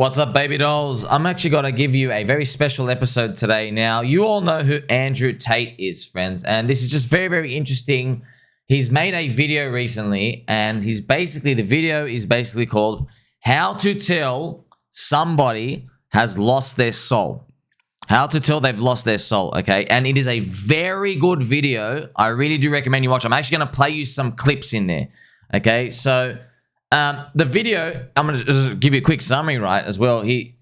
What's up, baby dolls? I'm actually going to give you a very special episode today. Now, you all know who Andrew Tate is, friends, and this is just very, very interesting. He's made a video recently, and the video is basically called How to Tell Somebody Has Lost Their Soul. How to tell they've lost their soul, okay? And it is a very good video. I really do recommend you watch. I'm actually going to play you some clips in there, okay? So the video, I'm going to just give you a quick summary, right, as well. He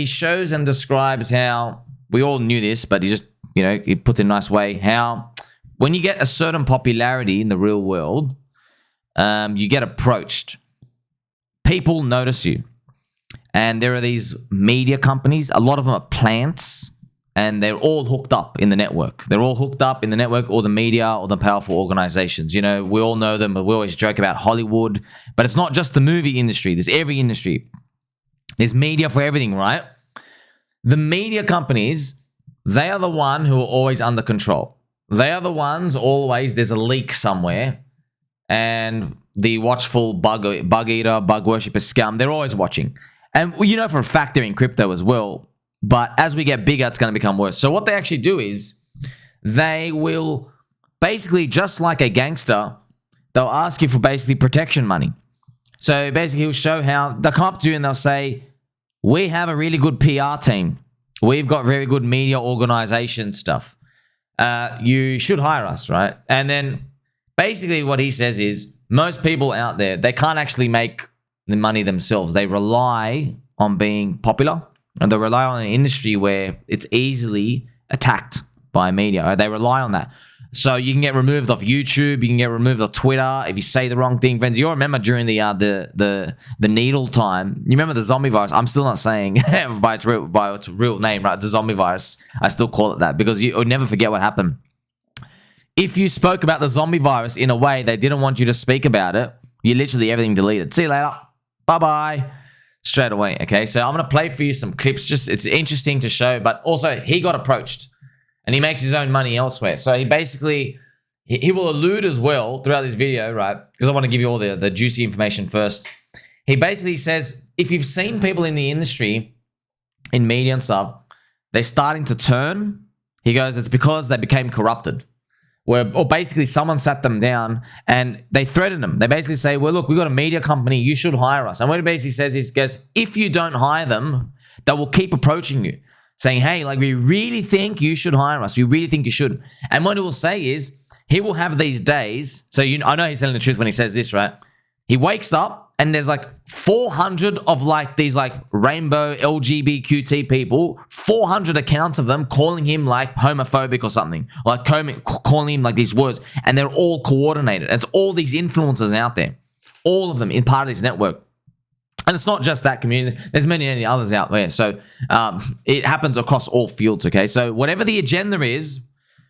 shows and describes how, we all knew this, but he just, he puts it in a nice way, how when you get a certain popularity in the real world, you get approached. People notice you. And there are these media companies, a lot of them are plants, and they're all hooked up in the network. They're all hooked up in the network or the media or the powerful organizations. We all know them, but we always joke about Hollywood. But it's not just the movie industry. There's every industry. There's media for everything, right? The media companies, they are the one who are always under control. They are the ones always, there's a leak somewhere, and the watchful bug eater, bug worshipper scum, they're always watching. And for a fact they're in crypto as well. But as we get bigger, it's going to become worse. So what they actually do is they will basically, just like a gangster, they'll ask you for basically protection money. So basically he'll show how they'll come up to you and they'll say, we have a really good PR team. We've got very good media organization stuff. You should hire us, right? And then basically what he says is most people out there, they can't actually make the money themselves. They rely on being popular, and they rely on an industry where it's easily attacked by media. Right? They rely on that. So you can get removed off YouTube, you can get removed off Twitter if you say the wrong thing. Friends, you'll remember during the needle time, you remember the zombie virus? I'm still not saying by its real name, right? The zombie virus. I still call it that because you'll never forget what happened. If you spoke about the zombie virus in a way they didn't want you to speak about it, you literally everything deleted. See you later. Bye-bye. Straight away, okay? So I'm going to play for you some clips. It's interesting to show, but also he got approached and he makes his own money elsewhere. So he basically, he will allude as well throughout this video, right? Because I want to give you all the juicy information first. He basically says, if you've seen people in the industry, in media and stuff, they're starting to turn. He goes, it's because they became corrupted. Or basically someone sat them down and they threatened them. They basically say, well, look, we've got a media company. You should hire us. And what he basically says is, guys, if you don't hire them, they will keep approaching you saying, hey, we really think you should hire us. We really think you should. And what he will say is he will have these days. So I know he's telling the truth when he says this, right? He wakes up and there's 400 of these rainbow LGBTQT people, 400 accounts of them calling him homophobic or something, calling him these words, and they're all coordinated. It's all these influencers out there, all of them in part of this network. And it's not just that community. There's many others out there. So it happens across all fields, okay? So whatever the agenda is,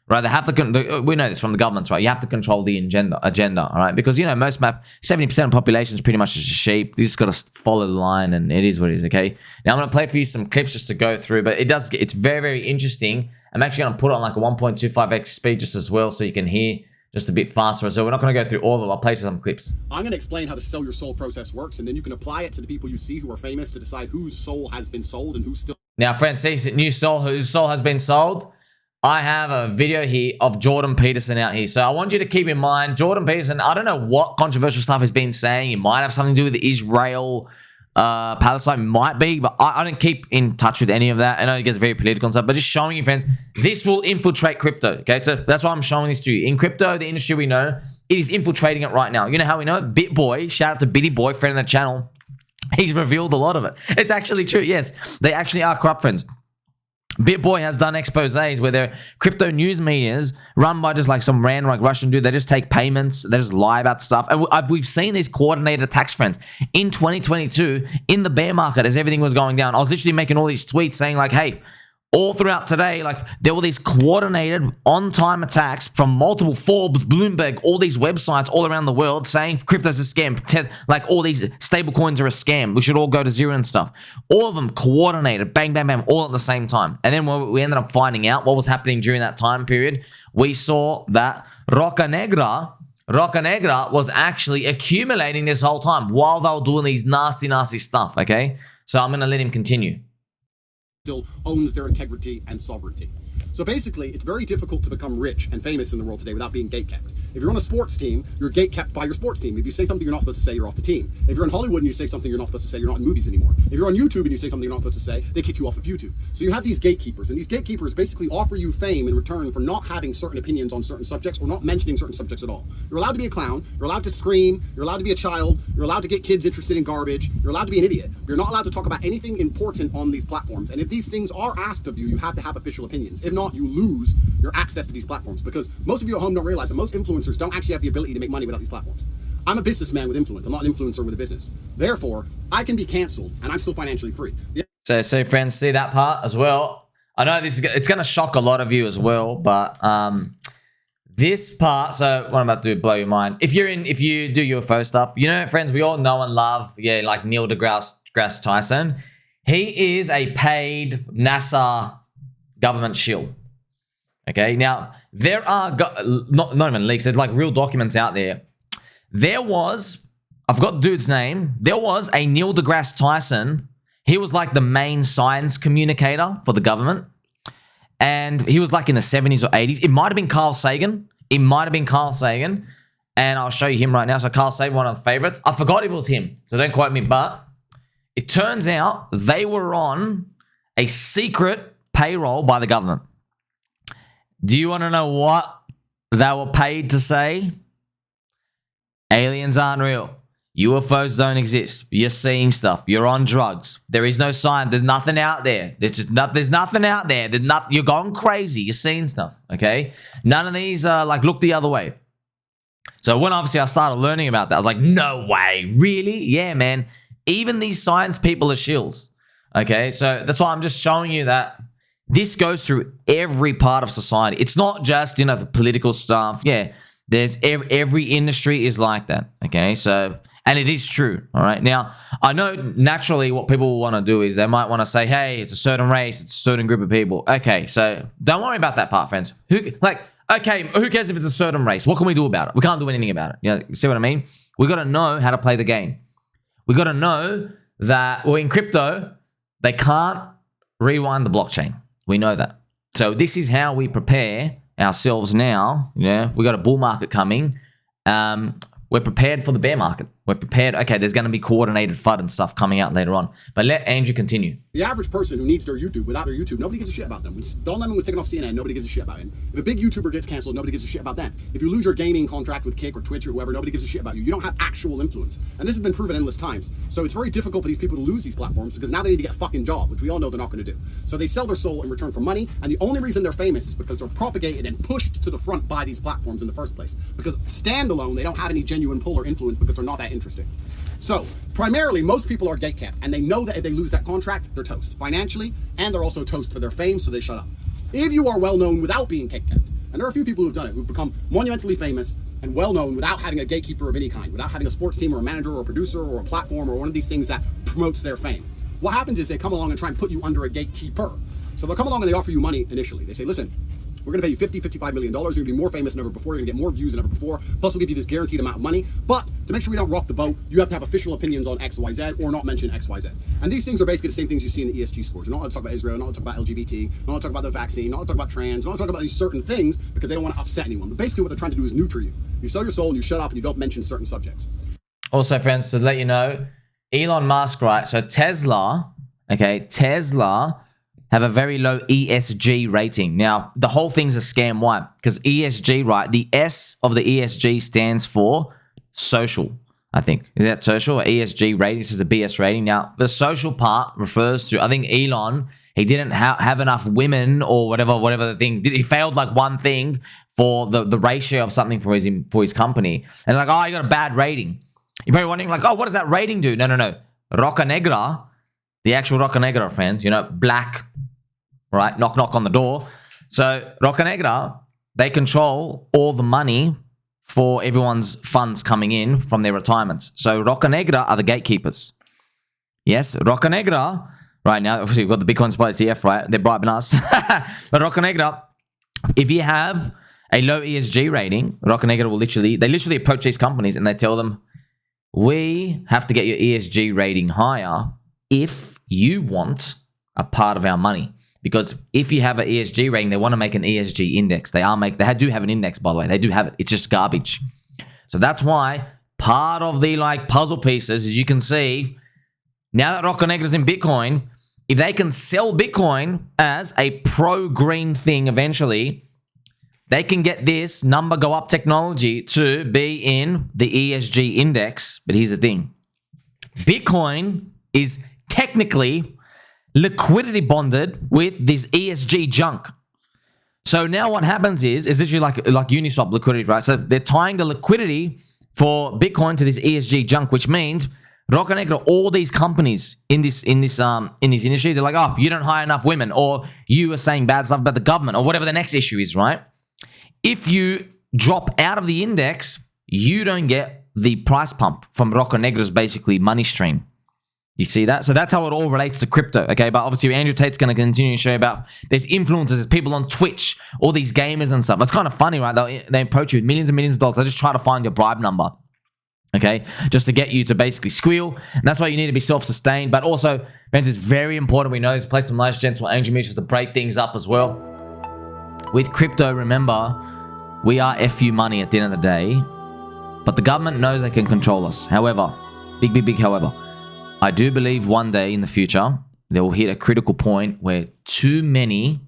right, they have to. We know this from the governments, right? You have to control the agenda, all right? Because 70% of the population is pretty much just a sheep. You just got to follow the line, and it is what it is. Okay. Now I'm going to play for you some clips just to go through, but it's very, very interesting. I'm actually going to put it on a 1.25x speed just as well, so you can hear just a bit faster. So we're not going to go through all of them. I'll play some clips. I'm going to explain how the sell your soul process works, and then you can apply it to the people you see who are famous to decide whose soul has been sold and who's still. Now, friends, see whose soul has been sold. I have a video here of Jordan Peterson out here. So I want you to keep in mind, Jordan Peterson, I don't know what controversial stuff he's been saying. It might have something to do with Israel, Palestine, might be, but I don't keep in touch with any of that. I know it gets very political and stuff, but just showing you, friends, this will infiltrate crypto, okay? So that's why I'm showing this to you. In crypto, the industry we know, it is infiltrating it right now. You know how we know it? BitBoy, shout out to Bitty Boy, friend of the channel. He's revealed a lot of it. It's actually true, yes. They actually are corrupt, friends. BitBoy has done exposés where they're crypto news medias run by just some random Russian dude. They just take payments. They just lie about stuff. And we've seen these coordinated attacks, friends. In 2022, in the bear market, as everything was going down, I was literally making all these tweets saying hey, all throughout today, there were these coordinated on-time attacks from multiple Forbes, Bloomberg, all these websites all around the world saying crypto's a scam. All these stable coins are a scam. We should all go to zero and stuff. All of them coordinated, bang, bang, bang, all at the same time. And then when we ended up finding out what was happening during that time period, we saw that Roca Negra was actually accumulating this whole time while they were doing these nasty, nasty stuff, okay? So I'm going to let him continue. Still owns their integrity and sovereignty. So basically, it's very difficult to become rich and famous in the world today without being gatekept. If you're on a sports team, you're gatekept by your sports team. If you say something you're not supposed to say, you're off the team. If you're in Hollywood and you say something you're not supposed to say, you're not in movies anymore. If you're on YouTube and you say something you're not supposed to say, they kick you off of YouTube. So you have these gatekeepers, and these gatekeepers basically offer you fame in return for not having certain opinions on certain subjects or not mentioning certain subjects at all. You're allowed to be a clown, you're allowed to scream, you're allowed to be a child, you're allowed to get kids interested in garbage, you're allowed to be an idiot. You're not allowed to talk about anything important on these platforms. And if these things are asked of you, you have to have official opinions. If not, you lose your access to these platforms, because most of you at home don't realize that most influencers don't actually have the ability to make money without these platforms. I'm a businessman with influence. I'm not an influencer with a business. Therefore, I can be canceled and I'm still financially free. So friends, see that part as well. I know it's going to shock a lot of you as well, but this part, so what I'm about to do, blow your mind. If you do UFO stuff, you know, friends, we all know and love, like Neil deGrasse Tyson. He is a paid NASA government shill. Okay, now there are not even leaks, there's like real documents out there. There was, I forgot the dude's name, there was a Neil deGrasse Tyson. He was like the main science communicator for the government. And he was like in the 70s or 80s. It might have been Carl Sagan. And I'll show you him right now. So Carl Sagan, one of the favorites. I forgot it was him, so don't quote me. But it turns out they were on a secret payroll by the government. Do you want to know what they were paid to say? Aliens aren't real. UFOs don't exist. You're seeing stuff. You're on drugs. There is no sign. There's nothing out there. There's nothing out there. You're going crazy. You're seeing stuff. Okay. None of these like look the other way. So when obviously I started learning about that, I was like, no way, really? Yeah, man. Even these science people are shills. Okay. So that's why I'm just showing you that this goes through every part of society. It's not just, the political stuff. Yeah. There's every industry is like that. Okay. So, and it is true. All right. Now, I know naturally what people want to do is they might want to say, hey, it's a certain race, it's a certain group of people. Okay. So don't worry about that part, friends. Okay, who cares if it's a certain race? What can we do about it? We can't do anything about it. You see what I mean? We got to know how to play the game. We got to know that, in crypto, they can't rewind the blockchain. We know that. So this is how we prepare ourselves now. We got a bull market coming. We're prepared for the bear market. We're prepared. Okay, there's going to be coordinated FUD and stuff coming out later on. But let Andrew continue. The average person who needs their YouTube, without their YouTube, nobody gives a shit about them. When Don Lemon was taken off CNN, nobody gives a shit about him. If a big YouTuber gets canceled, nobody gives a shit about them. If you lose your gaming contract with Kick or Twitch or whoever, nobody gives a shit about you. You don't have actual influence. And this has been proven endless times. So it's very difficult for these people to lose these platforms because now they need to get a fucking job, which we all know they're not going to do. So they sell their soul in return for money. And the only reason they're famous is because they're propagated and pushed to the front by these platforms in the first place. Because standalone, they don't have any genuine pull or influence because they're not that interesting. So primarily, most people are gatekept, and they know that if they lose that contract, they're toast financially, and they're also toast for their fame, so they shut up. If you are well known without being gatekept, and there are a few people who've done it, who've become monumentally famous and well known without having a gatekeeper of any kind, without having a sports team or a manager or a producer or a platform or one of these things that promotes their fame. What happens is they come along and try and put you under a gatekeeper. So they'll come along and they offer you money initially. They say, listen, we're going to pay you $55 million. You're going to be more famous than ever before. You're going to get more views than ever before. Plus, we'll give you this guaranteed amount of money. But to make sure we don't rock the boat, you have to have official opinions on X, Y, Z, or not mention X, Y, Z. And these things are basically the same things you see in the ESG scores. You're not allowed to talk about Israel, not allowed to talk about LGBT, not allowed to talk about the vaccine, not allowed to talk about trans, not allowed to talk about these certain things because they don't want to upset anyone. But basically what they're trying to do is neuter you. You sell your soul and you shut up and you don't mention certain subjects. Also, friends, to let you know, Elon Musk, right? So Tesla have a very low ESG rating. Now, the whole thing's a scam. Why? Because ESG, right? The S of the ESG stands for social, I think. Is that social or ESG rating? This is a BS rating. Now, the social part refers to, I think Elon, he didn't have enough women or whatever the thing. He failed like one thing for the ratio of something for his company. And like, oh, you got a bad rating. You're probably wondering like, oh, what does that rating do? No. Roca Negra, the actual Roca Negra, friends, black, right? Knock, knock on the door. So Roca Negra, they control all the money for everyone's funds coming in from their retirements. So Roca Negra are the gatekeepers. Yes, Roca Negra, right now, obviously we've got the Bitcoin Spot ETF, right? They're bribing us. But Roca Negra, if you have a low ESG rating, Roca Negra will literally approach these companies and they tell them, we have to get your ESG rating higher if you want a part of our money. Because if you have an ESG rating, they want to make an ESG index. They do have an index, by the way. They do have it. It's just garbage. So that's why part of the puzzle pieces, as you can see, now that Rocco Negra's in Bitcoin, if they can sell Bitcoin as a pro-green thing eventually, they can get this number go up technology to be in the ESG index. But here's the thing. Bitcoin is technically liquidity bonded with this ESG junk. So now what happens is literally like Uniswap liquidity, right? So they're tying the liquidity for Bitcoin to this ESG junk, which means Rocco Negra, all these companies in this industry, they're like, oh, you don't hire enough women, or you are saying bad stuff about the government, or whatever the next issue is, right? If you drop out of the index, you don't get the price pump from Rocco Negra's basically money stream. You see that? So that's how it all relates to crypto, okay? But obviously, Andrew Tate's going to continue to show you about there's influencers, there's people on Twitch, all these gamers and stuff. It's kind of funny, right? They approach you with millions and millions of dollars. They just try to find your bribe number, okay? Just to get you to basically squeal. And that's why you need to be self-sustained. But also, friends, it's very important. We know this play some nice, gentle angel music to break things up as well. With crypto, remember, we are FU money at the end of the day. But the government knows they can control us. However, big however, I do believe one day in the future, they will hit a critical point where too many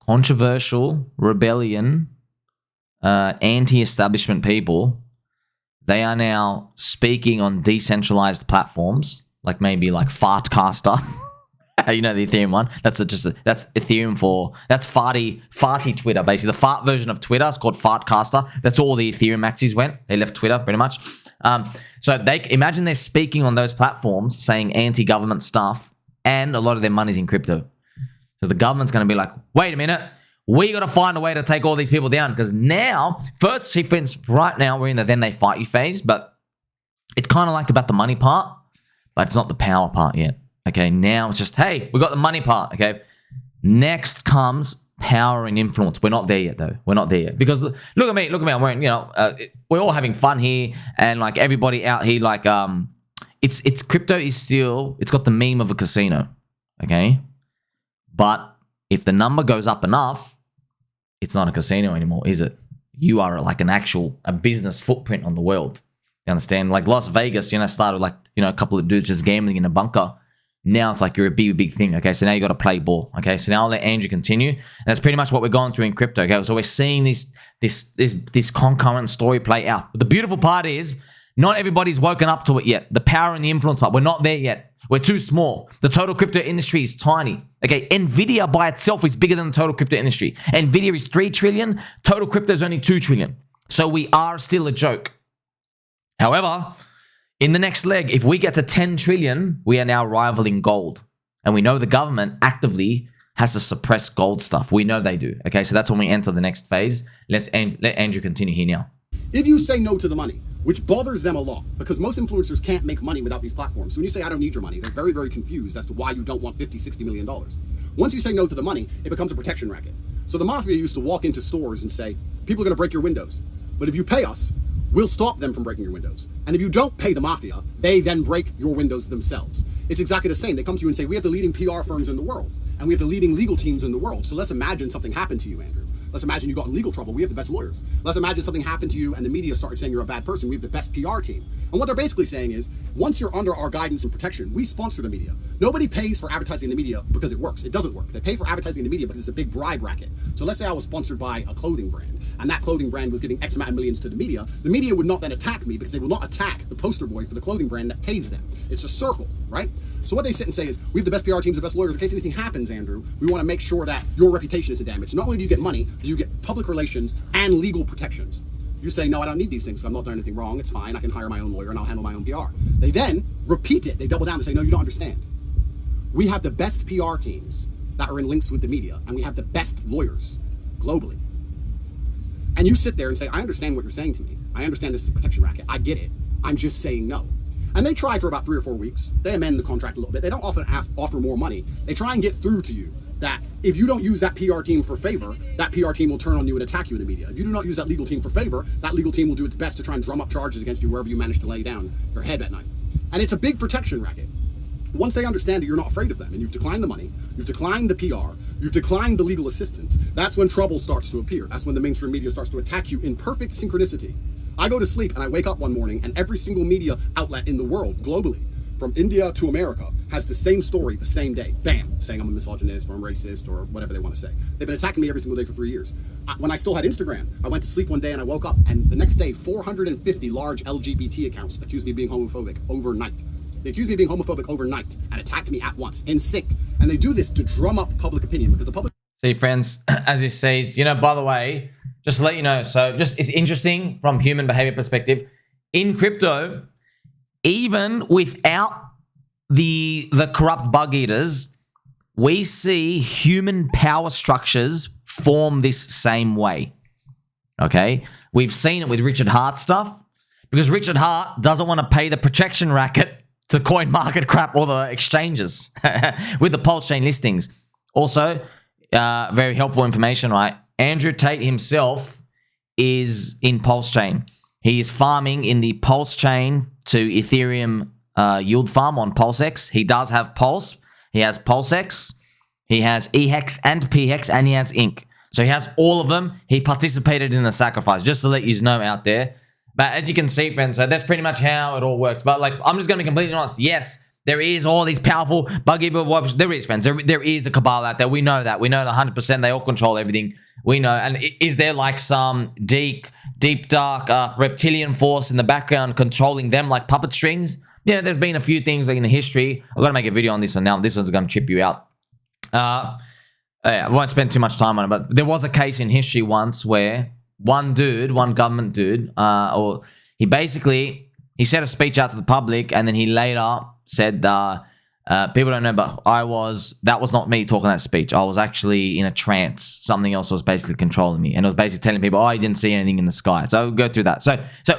controversial, rebellion, anti-establishment people, they are now speaking on decentralized platforms, like maybe like Fartcaster. You know the Ethereum one? That's Ethereum that's farty Twitter, basically. The fart version of Twitter is called Fartcaster. That's all the Ethereum maxis went. They left Twitter pretty much. So imagine they're speaking on those platforms saying anti-government stuff, and a lot of their money's in crypto. So the government's going to be like, wait a minute, we got to find a way to take all these people down, because now, first, right now, we're in the then they fight you phase, but it's kind of like about the money part, but it's not the power part yet. Okay, now it's just, hey, we got the money part, okay? Next comes power and influence. We're not there yet, though. We're not there yet. Because look at me. I'm wearing, we're all having fun here, and like everybody out here, like, it's crypto is still, it's got the meme of a casino, okay? But if the number goes up enough, it's not a casino anymore, is it? You are like a business footprint on the world. You understand? Like Las Vegas, started like, a couple of dudes just gambling in a bunker. Now it's like you're a big thing, okay? So now you got to play ball, okay? So now I'll let Andrew continue. And that's pretty much what we're going through in crypto, okay? So we're seeing this concurrent story play out. But the beautiful part is not everybody's woken up to it yet. The power and the influence part, we're not there yet. We're too small. The total crypto industry is tiny, okay? Nvidia by itself is bigger than the total crypto industry. Nvidia is 3 trillion. Total crypto is only 2 trillion. So we are still a joke. However, in the next leg, if we get to 10 trillion, we are now rivaling gold. And we know the government actively has to suppress gold stuff. We know they do. Okay, so that's when we enter the next phase. Let Andrew continue here now. If you say no to the money, which bothers them a lot, because most influencers can't make money without these platforms. So when you say, I don't need your money, they're very, very confused as to why you don't want $50, $60 million. Once you say no to the money, it becomes a protection racket. So the mafia used to walk into stores and say, people are going to break your windows. But if you pay us, we'll stop them from breaking your windows. And if you don't pay the mafia, they then break your windows themselves. It's exactly the same. They come to you and say, we have the leading PR firms in the world, and we have the leading legal teams in the world. So let's imagine something happened to you, Andrew. Let's imagine you got in legal trouble. We have the best lawyers. Let's imagine something happened to you and the media started saying you're a bad person. We have the best PR team. And what they're basically saying is, once you're under our guidance and protection, we sponsor the media. Nobody pays for advertising in the media because it works. It doesn't work. They pay for advertising in the media because it's a big bribe racket. So let's say I was sponsored by a clothing brand, and that clothing brand was giving X amount of millions to the media. The media would not then attack me because they will not attack the poster boy for the clothing brand that pays them. It's a circle, right? So what they sit and say is, we have the best PR teams, the best lawyers. In case anything happens, Andrew, we want to make sure that your reputation isn't damaged. Not only do you get money, do you get public relations and legal protections. You say, no, I don't need these things. I'm not doing anything wrong. It's fine. I can hire my own lawyer and I'll handle my own PR. They then repeat it. They double down and say, no, you don't understand. We have the best PR teams that are in links with the media, and we have the best lawyers globally. And you sit there and say, I understand what you're saying to me. I understand this is a protection racket. I get it. I'm just saying no. And they try for about 3 or 4 weeks. They amend the contract a little bit. They don't often offer more money. They try and get through to you that if you don't use that PR team for favor, that PR team will turn on you and attack you in the media. If you do not use that legal team for favor, that legal team will do its best to try and drum up charges against you wherever you manage to lay down your head at night. And it's a big protection racket. Once they understand that you're not afraid of them and you've declined the money, you've declined the PR, you've declined the legal assistance, that's when trouble starts to appear. That's when the mainstream media starts to attack you in perfect synchronicity. I go to sleep and I wake up one morning and every single media outlet in the world, globally, from India to America, has the same story the same day. Bam, saying I'm a misogynist or I'm racist or whatever they want to say. They've been attacking me every single day for 3 years. When I still had Instagram, I went to sleep one day and I woke up and the next day, 450 large LGBT accounts accused me of being homophobic overnight. They accused me of being homophobic overnight and attacked me at once in sync. And they do this to drum up public opinion because the public... See, friends, as he says, you know, by the way, just to let you know, so just it's interesting from human behavior perspective. In crypto, even without the corrupt bug eaters, we see human power structures form this same way. Okay? We've seen it with Richard Hart stuff because Richard Hart doesn't want to pay the protection racket to coin market crap or the exchanges with the PulseChain listings. Also, very helpful information, right? Andrew Tate himself is in PulseChain. He is farming in the PulseChain to Ethereum yield farm on PulseX. He does have Pulse. He has PulseX. He has EHEX and PHEX, and he has Inc. So he has all of them. He participated in the sacrifice, just to let you know out there. But as you can see, friends, so that's pretty much how it all works. But like, I'm just going to be completely honest. Yes, there is all these powerful bug eater wobs. There is, friends. There is a cabal out there. We know that. We know that 100%. They all control everything. We know. And is there like some deep, dark reptilian force in the background controlling them like puppet strings? Yeah, there's been a few things like in the history. I've got to make a video on this one now. This one's going to trip you out. I won't spend too much time on it, but there was a case in history once where one government dude, he said a speech out to the public, and then he later said, people don't know, but that was not me talking that speech. I was actually in a trance. Something else was basically controlling me, and it was basically telling people, I didn't see anything in the sky. So I'll go through that.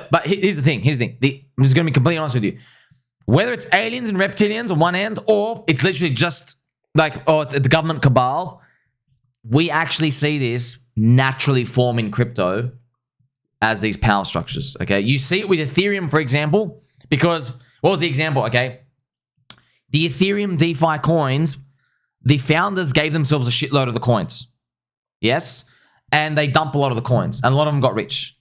But here's the thing. I'm just going to be completely honest with you. Whether it's aliens and reptilians on one end, or it's literally just like, it's the government cabal, we actually see this naturally form in crypto as these power structures, okay? You see it with Ethereum, for example, because, what was the example, okay? The Ethereum DeFi coins, the founders gave themselves a shitload of the coins, yes? And they dumped a lot of the coins, and a lot of them got rich.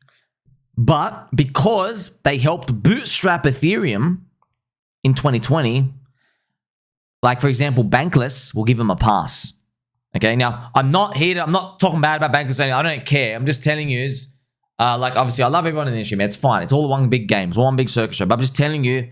But because they helped bootstrap Ethereum in 2020, like, for example, Bankless will give them a pass. Okay, now, I'm not talking bad about Bankless. I don't care. I'm just telling you, like, obviously, I love everyone in the industry, man. It's fine. It's all one big game. It's one big circus show. But I'm just telling you,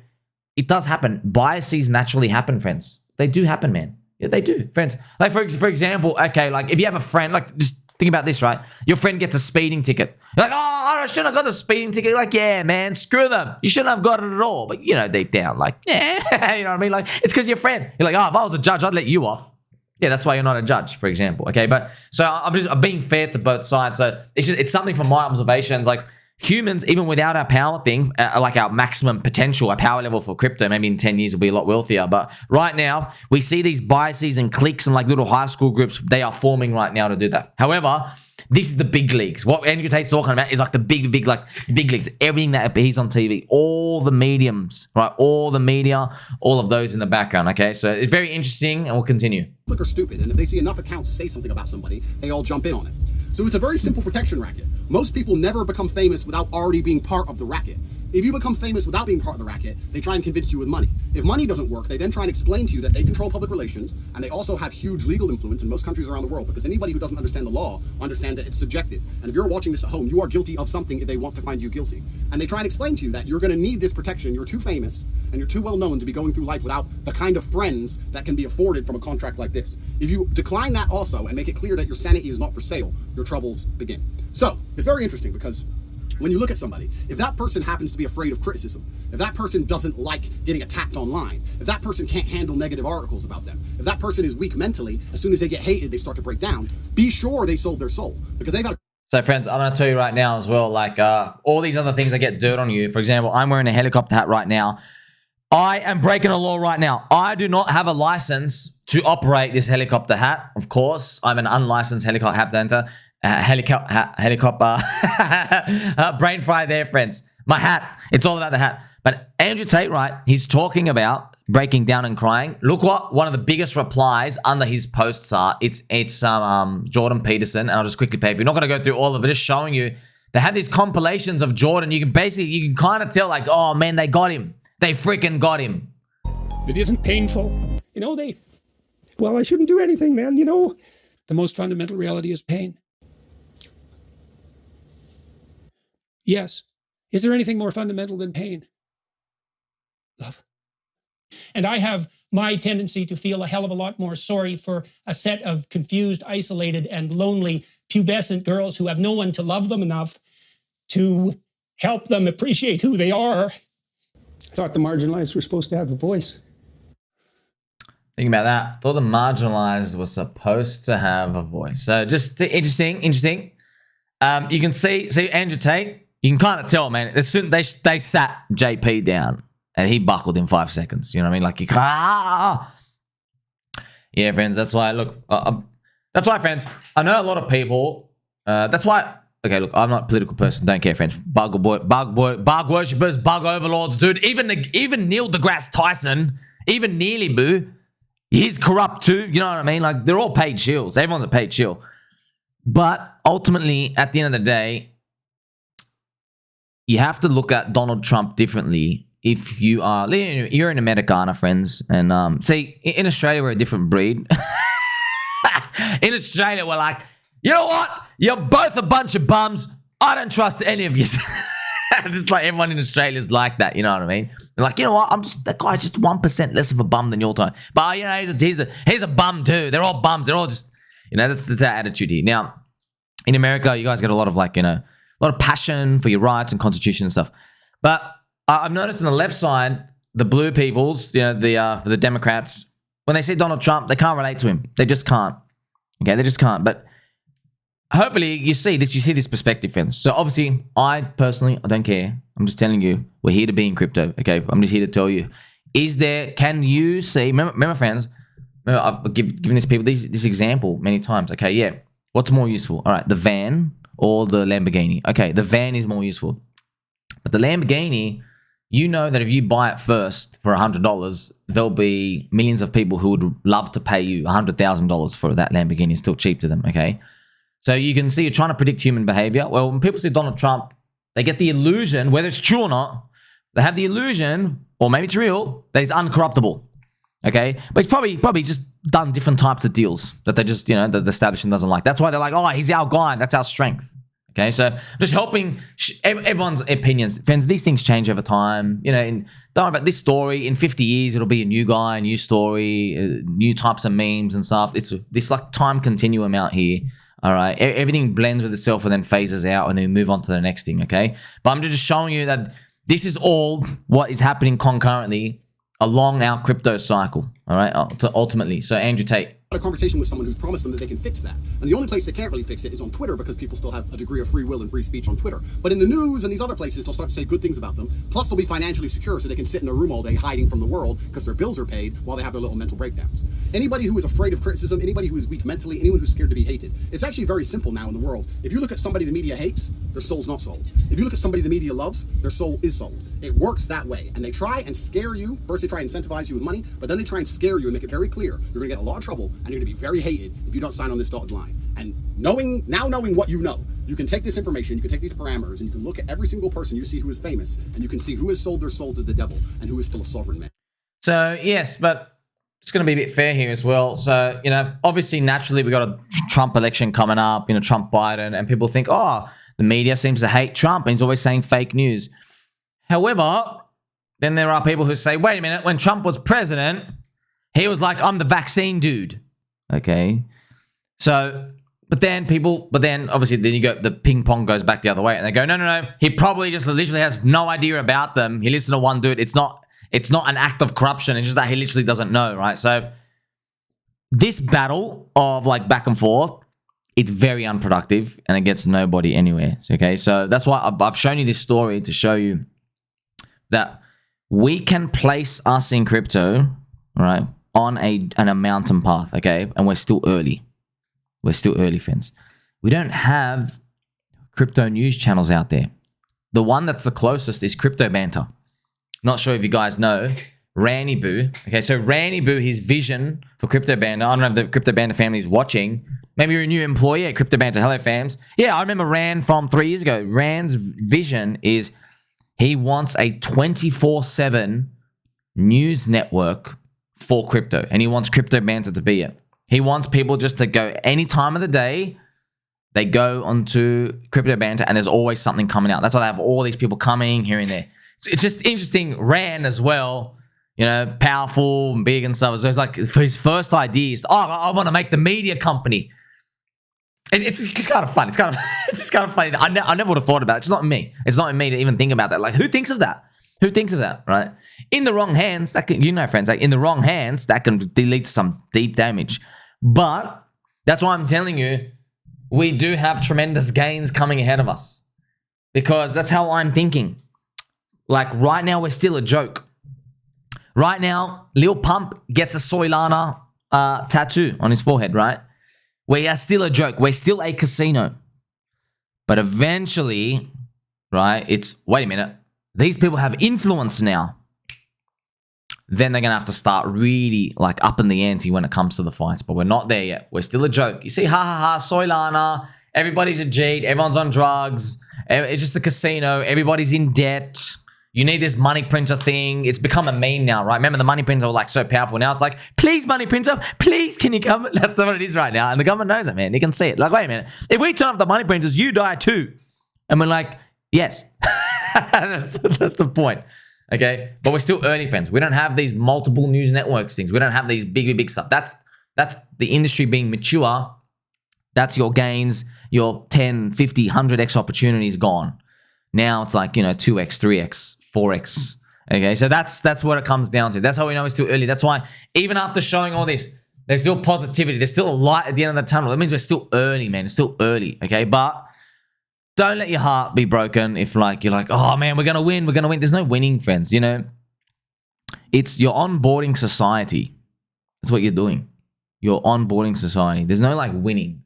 it does happen. Biases naturally happen, friends. They do happen, man. Yeah, they do, friends. Like, for example, okay, like, if you have a friend, like, just think about this, right? Your friend gets a speeding ticket. You're like, oh, I shouldn't have got the speeding ticket. You're like, yeah, man, screw them. You shouldn't have got it at all. But, you know, deep down, like, yeah, you know what I mean? Like, it's because you're a friend. You're like, oh, if I was a judge, I'd let you off. Yeah, that's why you're not a judge, for example. Okay, but so I'm being fair to both sides. So it's something from my observations. Like, humans, even without our power thing, like our maximum potential, our power level for crypto, maybe in 10 years we'll be a lot wealthier. But right now, we see these biases and cliques and like little high school groups. They are forming right now to do that. However, this is the big leagues. What Andrew Tate's talking about is like the big leagues. Everything that he's on TV, all the mediums, right? All the media, all of those in the background, okay? So it's very interesting, and we'll continue. Are stupid, and if they see enough accounts say something about somebody, they all jump in on it. So it's a very simple protection racket. Most people never become famous without already being part of the racket. If you become famous without being part of the racket, they try and convince you with money. If money doesn't work, they then try and explain to you that they control public relations, and they also have huge legal influence in most countries around the world, because anybody who doesn't understand the law understands that it's subjective. And if you're watching this at home, you are guilty of something if they want to find you guilty. And they try and explain to you that you're going to need this protection. You're too famous, and you're too well known to be going through life without the kind of friends that can be afforded from a contract like this. If you decline that also and make it clear that your sanity is not for sale, your troubles begin. So it's very interesting, because when you look at somebody, if that person happens to be afraid of criticism, if that person doesn't like getting attacked online, if that person can't handle negative articles about them, if that person is weak mentally, as soon as they get hated, they start to break down, be sure they sold their soul, because they got to... So, friends, I'm going to tell you right now as well, like, all these other things that get dirt on you. For example, I'm wearing a helicopter hat right now. I am breaking a law right now. I do not have a license to operate this helicopter hat. Of course, I'm an unlicensed helicopter hat dancer. Helicopter brain fry there, friends. My hat, it's all about the hat. But Andrew Tate, right, he's talking about breaking down and crying. Look what one of the biggest replies under his posts are. It's Jordan Peterson, and I'll just quickly pay. If you're not going to go through all of it, just showing you. They have these compilations of Jordan. You can kind of tell, like, oh man, they got him. They freaking got him. It isn't painful. You know, well, I shouldn't do anything, man. You know, the most fundamental reality is pain. Yes. Is there anything more fundamental than pain? Love. And I have my tendency to feel a hell of a lot more sorry for a set of confused, isolated, and lonely pubescent girls who have no one to love them enough to help them appreciate who they are. I thought the marginalized were supposed to have a voice. Think about that. Thought the marginalized was supposed to have a voice. So just interesting. You can see Andrew Tate. You can kind of tell, man. As soon they sat JP down and he buckled in 5 seconds. You know what I mean? Like he yeah, friends. That's why. Look, that's why, friends. I know a lot of people. That's why. Okay, look, I'm not a political person. Don't care, friends. Bug worshippers, bug overlords, dude. Even Neil deGrasse Tyson, even Neely Boo, he's corrupt too. You know what I mean? Like they're all paid shills. Everyone's a paid shill. But ultimately, at the end of the day, you have to look at Donald Trump differently. If you're in Americana, friends, and see, in Australia we're a different breed. In Australia, we're like, you know what? You're both a bunch of bums. I don't trust any of you. Just like everyone in Australia is like that. You know what I mean? They're like, you know what? That guy's just 1% less of a bum than your time. But you know, he's a bum too. They're all bums. They're all just, you know, that's our attitude here. Now, in America, you guys get a lot of like, you know, a lot of passion for your rights and constitution and stuff. But I've noticed on the left side, the blue peoples, you know, the Democrats, when they see Donald Trump, they can't relate to him. They just can't. Okay, they just can't. But hopefully you see this perspective, friends. So obviously, I don't care. I'm just telling you, we're here to be in crypto. Okay, I'm just here to tell you. Can you see, remember friends, I've given these people this example many times. Okay, yeah. What's more useful? All right, the van or the Lamborghini? Okay, the van is more useful. But the Lamborghini, you know that if you buy it first for $100, there'll be millions of people who would love to pay you $100,000 for that Lamborghini. It's still cheap to them, okay? So you can see you're trying to predict human behavior. Well, when people see Donald Trump, they get the illusion, whether it's true or not, they have the illusion, or maybe it's real, that he's uncorruptible, okay? But he's probably just done different types of deals that they just, you know, the establishment doesn't like. That's why they're like, oh, he's our guy. That's our strength. Okay, so just helping everyone's opinions. Friends, these things change over time. You know, don't worry about this story. In 50 years, it'll be a new guy, a new story, new types of memes and stuff. It's this like time continuum out here. All right, everything blends with itself and then phases out and then move on to the next thing, okay? But I'm just showing you that this is all what is happening concurrently along our crypto cycle, all right, ultimately. So Andrew Tate. A conversation with someone who's promised them that they can fix that. And the only place they can't really fix it is on Twitter, because people still have a degree of free will and free speech on Twitter. But in the news and these other places, they'll start to say good things about them. Plus, they'll be financially secure, so they can sit in their room all day hiding from the world because their bills are paid while they have their little mental breakdowns. Anybody who is afraid of criticism, anybody who is weak mentally, anyone who's scared to be hated, it's actually very simple now in the world. If you look at somebody the media hates, their soul's not sold. If you look at somebody the media loves, their soul is sold. It works that way. And they try and scare you. First, they try and incentivize you with money, but then they try and scare you and make it very clear you're going to get a lot of trouble and you're going to be very hated if you don't sign on this dotted line. And knowing what you know, you can take this information, you can take these parameters, and you can look at every single person you see who is famous, and you can see who has sold their soul to the devil and who is still a sovereign man. So yes, but it's going to be a bit fair here as well. So, you know, obviously, naturally, we got a Trump election coming up, you know, Trump Biden, and people think, oh, the media seems to hate Trump and he's always saying fake news. However, then there are people who say, wait a minute, when Trump was president, he was like, I'm the vaccine dude. Okay. So, but then obviously then you go, the ping pong goes back the other way and they go, no. He probably just literally has no idea about them. He listened to one dude. It's not an act of corruption. It's just that he literally doesn't know, right? So this battle of like back and forth, it's very unproductive and it gets nobody anywhere. Okay. So that's why I've shown you this story to show you that we can place us in crypto, right, on a mountain path, okay? And we're still early. We're still early, friends. We don't have crypto news channels out there. The one that's the closest is Crypto Banter. Not sure if you guys know, Randy Boo. Okay, so Randy Boo, his vision for Crypto Banda. I don't know if the Crypto Banda family is watching. Maybe you're a new employee at Crypto Banda. Hello, fams. Yeah, I remember Rand from 3 years ago. Rand's vision is he wants a 24/7 news network for crypto, and he wants Crypto Banda to be it. He wants people just to go any time of the day. They go onto Crypto Banda, and there's always something coming out. That's why they have all these people coming here and there. It's just interesting. Rand as well, you know, powerful and big and stuff. So it's like for his first idea is, I want to make the media company. It's just kind of fun. It's just kind of funny. I never would have thought about it. It's not me. It's not in me to even think about that. Like, who thinks of that? Who thinks of that, right? In the wrong hands, that can, friends, like in the wrong hands, that can lead to some deep damage. But that's why I'm telling you, we do have tremendous gains coming ahead of us, because that's how I'm thinking. Like right now, we're still a joke. Right now, Lil Pump gets a Solana tattoo on his forehead, right? We are still a joke. We're still a casino. But eventually, right, wait a minute. These people have influence now. Then they're going to have to start really like upping the ante when it comes to the fights. But we're not there yet. We're still a joke. You see, Solana. Everybody's a cheat. Everyone's on drugs. It's just a casino. Everybody's in debt. You need this money printer thing. It's become a meme now, right? Remember the money printer were like so powerful. Now it's like, please money printer, please can you come? That's what it is right now. And the government knows it, man. They can see it. Like, wait a minute. If we turn off the money printers, you die too. And we're like, yes. that's the point. Okay. But we're still early, friends. We don't have these multiple news networks things. We don't have these big stuff. That's the industry being mature. That's your gains, your 10, 50, 100x opportunities gone. Now it's like, 2x, 3x, 4x. Okay, so that's what it comes down to. That's how we know it's too early. That's why even after showing all this, there's still positivity. There's still a light at the end of the tunnel. That means we're still early, man. It's still early, okay? But don't let your heart be broken if you're like, oh man, we're gonna win. There's no winning, friends. It's you're onboarding society. That's what you're doing. You're onboarding society. There's no like winning.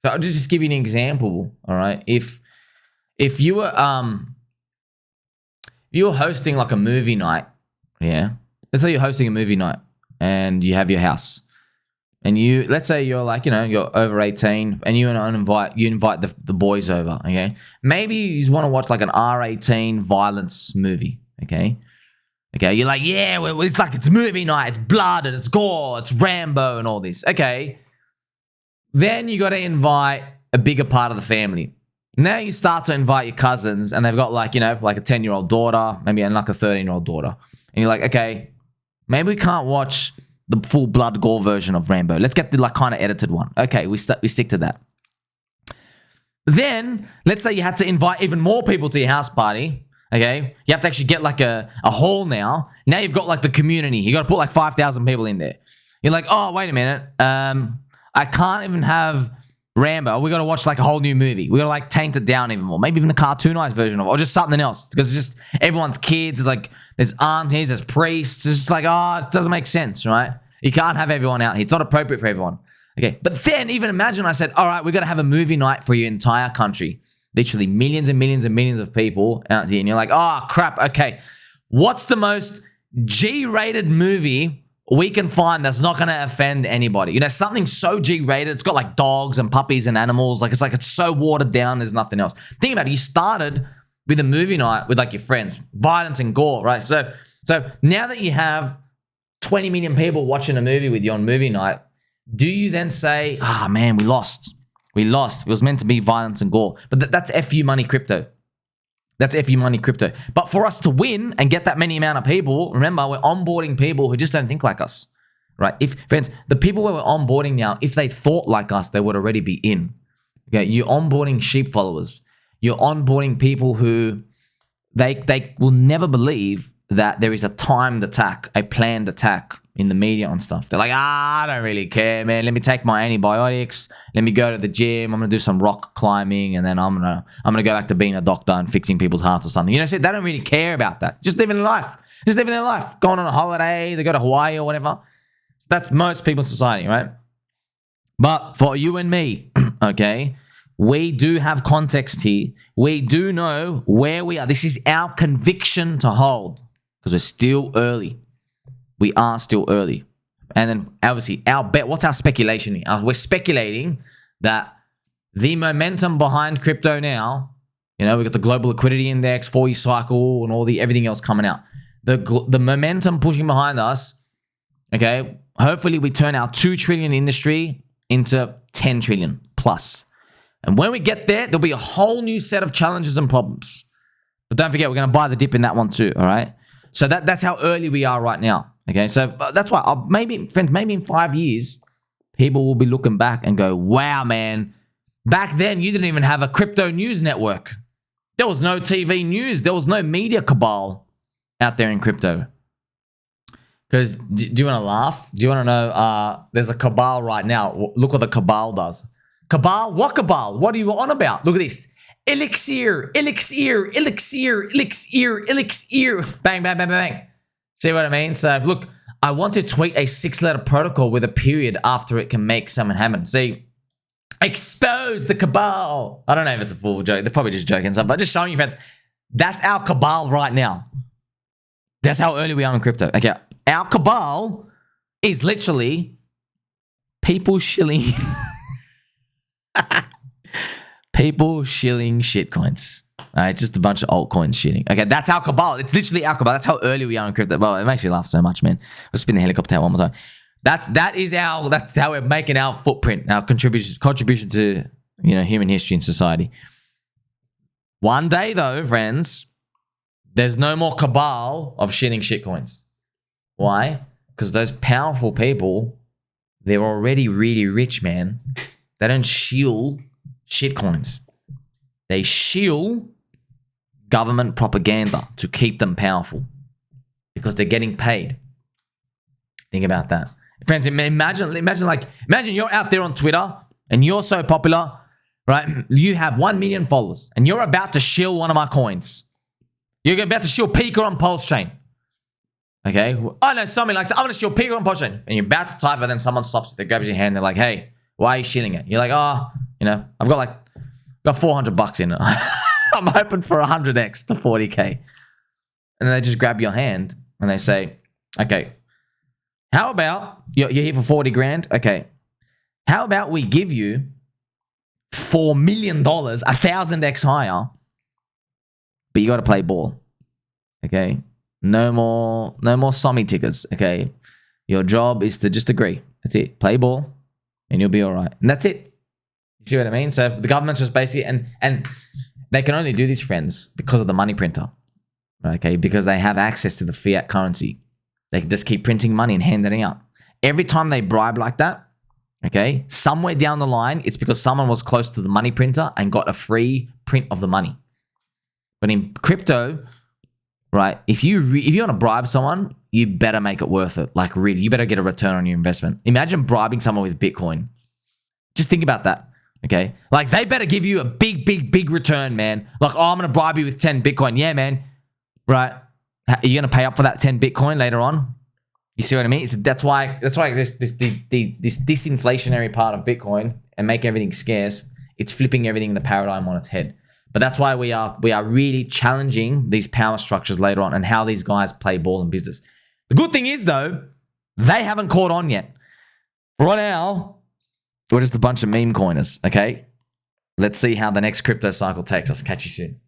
So I'll just give you an example. All right, if you were hosting like a movie night, yeah. Let's say you're hosting a movie night and you have your house, and let's say you're like, you're over 18 and you invite the boys over, okay? Maybe you just want to watch like an R18 violence movie, okay? Okay, you're like, yeah, well, it's movie night, it's blood and it's gore, it's Rambo and all this, okay? Then you got to invite a bigger part of the family. Now you start to invite your cousins, and they've got like a 10-year-old daughter, maybe and like a 13-year-old daughter. And you're like, okay, maybe we can't watch the full blood gore version of Rambo. Let's get the like kind of edited one. Okay, we stick to that. Then, let's say you had to invite even more people to your house party. Okay, you have to actually get like a hall now. Now you've got like the community. You got to put like 5,000 people in there. You're like, oh, wait a minute. I can't even have Rambo. We got to watch like a whole new movie. We got to like taint it down even more. Maybe even a cartoonized version of it, or just something else. Because it's just everyone's kids. It's like there's aunties, there's priests. It's just like, it doesn't make sense, right? You can't have everyone out here. It's not appropriate for everyone. Okay, but then even imagine I said, all right, we're going to have a movie night for your entire country. Literally millions and millions and millions of people out there. And you're like, oh, crap. Okay, what's the most G-rated movie we can find that's not going to offend anybody? Something so G-rated. It's got like dogs and puppies and animals. It's so watered down. There's nothing else. Think about it. You started with a movie night with like your friends, violence and gore, right? So now that you have 20 million people watching a movie with you on movie night, do you then say, man, we lost. It was meant to be violence and gore. But that's FU money crypto. That's FU money crypto. But for us to win and get that many amount of people, remember, we're onboarding people who just don't think like us, right? Friends, the people where we're onboarding now, if they thought like us, they would already be in. Okay, you're onboarding sheep followers. You're onboarding people who they will never believe that there is a timed attack, a planned attack in the media on stuff. They're like, I don't really care, man. Let me take my antibiotics. Let me go to the gym. I'm gonna do some rock climbing, and then I'm gonna go back to being a doctor and fixing people's hearts or something. So they don't really care about that. Just living their life. Going on a holiday. They go to Hawaii or whatever. That's most people's society, right? But for you and me, okay, we do have context here. We do know where we are. This is our conviction to hold, because we're still early. we are still early. And then obviously our bet, what's our speculation here? We're speculating that the momentum behind crypto now, you know, we've got the global liquidity index, 4-year cycle, and all everything else coming out. The momentum pushing behind us, okay, hopefully we turn our 2 trillion industry into 10 trillion plus. And when we get there, there'll be a whole new set of challenges and problems. But don't forget, we're going to buy the dip in that one too, all right? So that's how early we are right now, okay? So that's why, maybe in 5 years, people will be looking back and go, wow, man, back then you didn't even have a crypto news network. There was no TV news. There was no media cabal out there in crypto. Because do you want to laugh? Do you want to know there's a cabal right now? Look what the cabal does. Cabal? What cabal? What are you on about? Look at this. Elixir, elixir, elixir, elixir, elixir. Bang, bang, bang, bang, bang. See what I mean? So look, I want to tweet a 6-letter protocol with a period after it can make something happen. See, expose the cabal. I don't know if it's a full joke. They're probably just joking stuff, but just showing you, friends. That's our cabal right now. That's how early we are in crypto. Okay, our cabal is literally people shilling, people shilling shitcoins. All right, just a bunch of altcoins shitting. Okay, that's our cabal. It's literally our cabal. That's how early we are in crypto. Well, it makes me laugh so much, man. Let's spin the helicopter out one more time. That's how we're making our footprint, our contribution to, you know, human history and society. One day though, friends, there's no more cabal of shitting shitcoins. Why? Because those powerful people, they're already really rich, man. They don't shill shitcoins. They shill government propaganda to keep them powerful because they're getting paid. Think about that. Friends, imagine you're out there on Twitter and you're so popular, right? You have 1 million followers and you're about to shill one of my coins. You're about to shill Pika on PulseChain. Okay? Oh no, Sommi likes, I'm going to shill Pika on PulseChain. And you're about to type, but then someone stops, they grabs your hand, they're like, hey, why are you shilling it? You're like, oh, you know, I've got $400 in it. I'm hoping for 100x to 40K. And then they just grab your hand and they say, okay, how about, you're here for 40 grand? Okay. How about we give you $4 million, 1,000x higher, but you got to play ball. Okay. No more Sommi tickers. Okay. Your job is to just agree. That's it. Play ball and you'll be all right. And that's it. You see what I mean? So the government's just basically, and they can only do this, friends, because of the money printer. Okay. Because they have access to the fiat currency. They can just keep printing money and handing it out. Every time they bribe like that, okay, somewhere down the line, it's because someone was close to the money printer and got a free print of the money. But in crypto, right, if you want to bribe someone, you better make it worth it. Like really, you better get a return on your investment. Imagine bribing someone with Bitcoin. Just think about that, okay? Like they better give you a big return, man. Like, oh, I'm going to bribe you with 10 Bitcoin. Yeah, man, right? Are you going to pay up for that 10 Bitcoin later on? You see what I mean? That's why this disinflationary part of Bitcoin and make everything scarce, it's flipping everything in the paradigm on its head. But that's why we are really challenging these power structures later on and how these guys play ball in business. The good thing is, though, they haven't caught on yet. Right now, we're just a bunch of meme coiners, okay? Let's see how the next crypto cycle takes us. Catch you soon.